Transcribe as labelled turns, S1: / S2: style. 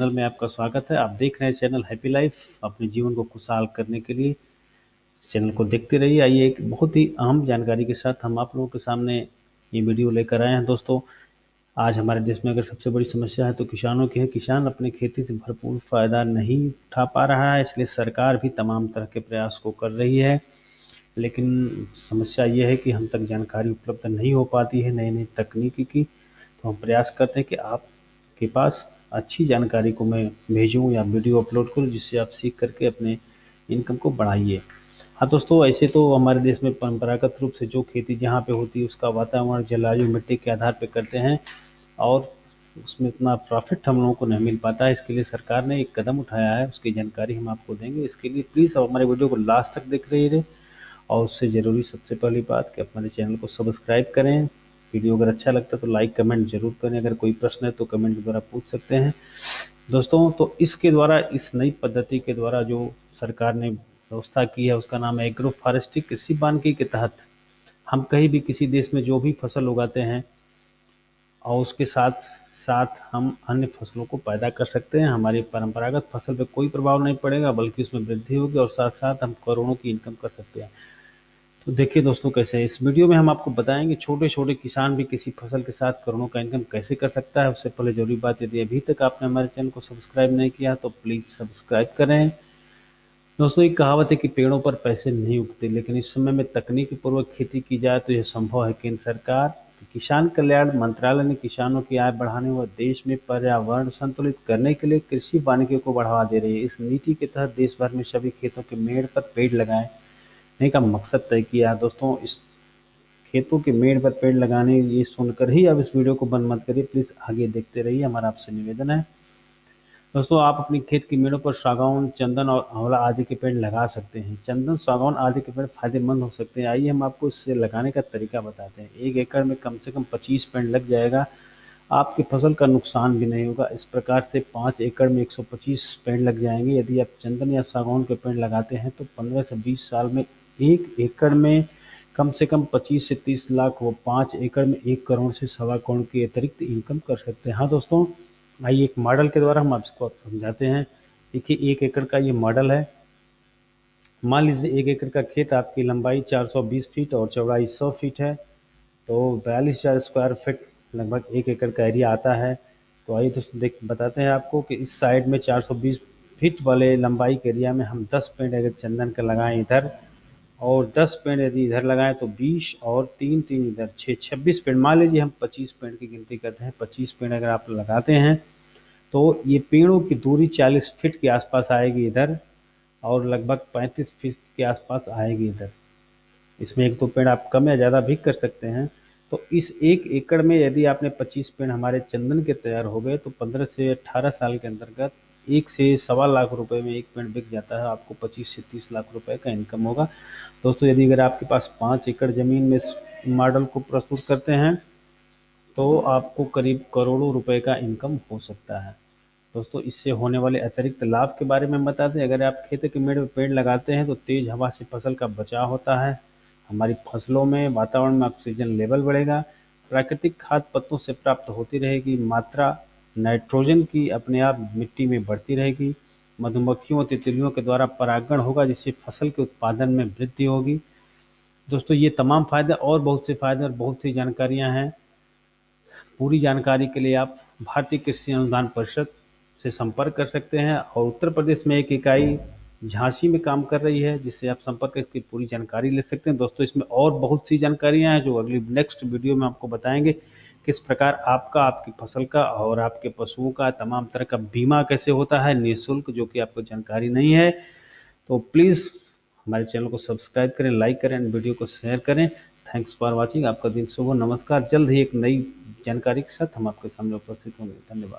S1: Channel में आपका स्वागत है। आप देख रहे हैं चैनल हैप्पी लाइफ। अपने जीवन को खुशहाल करने के लिए इस चैनल को देखते रहिए। आइए एक बहुत ही अहम जानकारी के साथ हम आप लोगों के सामने ये वीडियो लेकर आए हैं। दोस्तों, आज हमारे देश में अगर सबसे बड़ी समस्या है तो किसानों की है। किसान अपने खेती से भरपूर फ़ायदा नहीं उठा पा रहा है, इसलिए सरकार भी तमाम तरह के प्रयास को कर रही है। लेकिन समस्या ये है कि हम तक जानकारी उपलब्ध नहीं हो पाती है नई-नई तकनीकी की। तो हम प्रयास करते हैं कि आपके पास अच्छी जानकारी को मैं भेजूँ या वीडियो अपलोड करूँ, जिससे आप सीख करके अपने इनकम को बढ़ाइए। हाँ दोस्तों, ऐसे तो हमारे देश में परंपरागत रूप से जो खेती जहाँ पे होती है उसका वातावरण, जलवायु, मिट्टी के आधार पे करते हैं और उसमें इतना प्रॉफ़िट हम लोगों को नहीं मिल पाता है। इसके लिए सरकार ने एक कदम उठाया है, उसकी जानकारी हम आपको देंगे। इसके लिए प्लीज़ आप हमारे वीडियो को लास्ट तक देख रहिए और उससे ज़रूरी सबसे पहली बात कि हमारे चैनल को सब्सक्राइब करें। वीडियो अगर अच्छा लगता है तो लाइक कमेंट ज़रूर करें। अगर कोई प्रश्न है तो कमेंट के द्वारा पूछ सकते हैं। दोस्तों, तो इसके द्वारा, इस नई पद्धति के द्वारा जो सरकार ने व्यवस्था की है उसका नाम है एग्रो फॉरेस्ट्री कृषि वानिकी के तहत हम कहीं भी किसी देश में जो भी फसल उगाते हैं और उसके साथ साथ हम अन्य फसलों को पैदा कर सकते हैं। हमारी परंपरागत फसल पे कोई प्रभाव नहीं पड़ेगा, बल्कि उसमें वृद्धि होगी और साथ साथ हम करोड़ों की इनकम कर सकते हैं। तो देखिए दोस्तों, कैसे है इस वीडियो में हम आपको बताएंगे छोटे-छोटे किसान भी किसी फसल के साथ करोड़ों का इनकम कैसे कर सकता है। उससे पहले ज़रूरी बात, यदि अभी तक आपने हमारे चैनल को सब्सक्राइब नहीं किया तो प्लीज़ सब्सक्राइब करें। दोस्तों, एक कहावत है कि पेड़ों पर पैसे नहीं उगते, लेकिन इस समय में तकनीकी पूर्वक खेती की जाए तो यह संभव है। केंद्र सरकार के किसान कल्याण मंत्रालय ने किसानों की आय बढ़ाने व देश में पर्यावरण संतुलित करने के लिए कृषि वानिकी को बढ़ावा दे रही है। इस नीति के तहत देश भर में सभी खेतों के मेड़ पर पेड़ लगाने का मकसद तय किया है। दोस्तों, इस खेतों के मेड़ पर पेड़ लगाने ये सुनकर ही अब इस वीडियो को बंद मत करिए, प्लीज़ आगे देखते रहिए, हमारा आपसे निवेदन है। दोस्तों, आप अपनी खेत की मेड़ों पर सागौन, चंदन और आंवला आदि के पेड़ लगा सकते हैं। चंदन, सागौन आदि के पेड़ फायदेमंद हो सकते हैं। आइए हम आपको इससे लगाने का तरीका बताते हैं। 1 एकड़ में कम से कम 25 पेड़ लग जाएगा। आपकी फसल का नुकसान भी नहीं होगा। इस प्रकार से 5 एकड़ में 125 पेड़ लग जाएंगे। यदि आप चंदन या सागौन के पेड़ लगाते हैं तो 15 से 20 साल में 1 एकड़ में कम से कम 25 से 30 लाख व 5 एकड़ में 1 करोड़ से सवा करोड़ की अतिरिक्त इनकम कर सकते हैं। हाँ दोस्तों, आइए एक मॉडल के द्वारा हम आपको समझाते हैं। देखिए, 1 एकड़ का ये मॉडल है। मान लीजिए 1 एकड़ का खेत, आपकी लंबाई 420 फीट और चौड़ाई 100 फीट है, तो 42,000 स्क्वायर फीट लगभग 1 एकड़ का एरिया आता है। तो आइए दोस्तों, बताते हैं आपको कि इस साइड में 420 फीट वाले लंबाई के एरिया में हम 10 पेड़ अगर चंदन का लगाएं इधर और 10 पेड़ यदि इधर लगाएं तो 20 और 3 इधर 26 पेड़। मान लीजिए हम 25 पेड़ की गिनती करते हैं। 25 पेड़ अगर आप लगाते हैं तो ये पेड़ों की दूरी 40 फीट के आसपास आएगी इधर और लगभग 35 फीट के आसपास आएगी इधर। इसमें 1-2 पेड़ आप कम या ज़्यादा भी कर सकते हैं। तो इस 1 एकड़ में यदि आपने 25 पेड़ हमारे चंदन के तैयार हो गए तो 15 से 18 साल के अंतर्गत 1 से सवा लाख रुपए में 1 पेड़ बिक जाता है। आपको 25 से 30 लाख रुपए का इनकम होगा। दोस्तों, यदि अगर आपके पास 5 एकड़ ज़मीन में इस मॉडल को प्रस्तुत करते हैं तो आपको करीब करोड़ों रुपए का इनकम हो सकता है। दोस्तों, इससे होने वाले अतिरिक्त लाभ के बारे में बता दें। अगर आप खेत के मेड़ में पेड़ लगाते हैं तो तेज़ हवा से फसल का बचाव होता है। हमारी फसलों में, वातावरण में ऑक्सीजन लेवल बढ़ेगा। प्राकृतिक खाद पत्तों से प्राप्त होती रहेगी। मात्रा नाइट्रोजन की अपने आप मिट्टी में बढ़ती रहेगी। मधुमक्खियों और तितलियों के द्वारा परागण होगा, जिससे फसल के उत्पादन में वृद्धि होगी। दोस्तों, ये तमाम फ़ायदे और बहुत से फ़ायदे और बहुत सी जानकारियाँ हैं। पूरी जानकारी के लिए आप भारतीय कृषि अनुदान परिषद से संपर्क कर सकते हैं और उत्तर प्रदेश में एक इकाई झांसी में काम कर रही है, जिससे आप संपर्क करके पूरी जानकारी ले सकते हैं। दोस्तों, इसमें और बहुत सी जानकारियां हैं जो अगली नेक्स्ट वीडियो में आपको बताएंगे। किस प्रकार आपका, आपकी फसल का और आपके पशुओं का तमाम तरह का बीमा कैसे होता है निःशुल्क, जो कि आपको जानकारी नहीं है। तो प्लीज़ हमारे चैनल को सब्सक्राइब करें, लाइक करें, वीडियो को शेयर करें। Thanks for watching. आपका दिन शुभ हो। नमस्कार। जल्द ही एक नई जानकारी के साथ हम आपके सामने उपस्थित होंगे। धन्यवाद।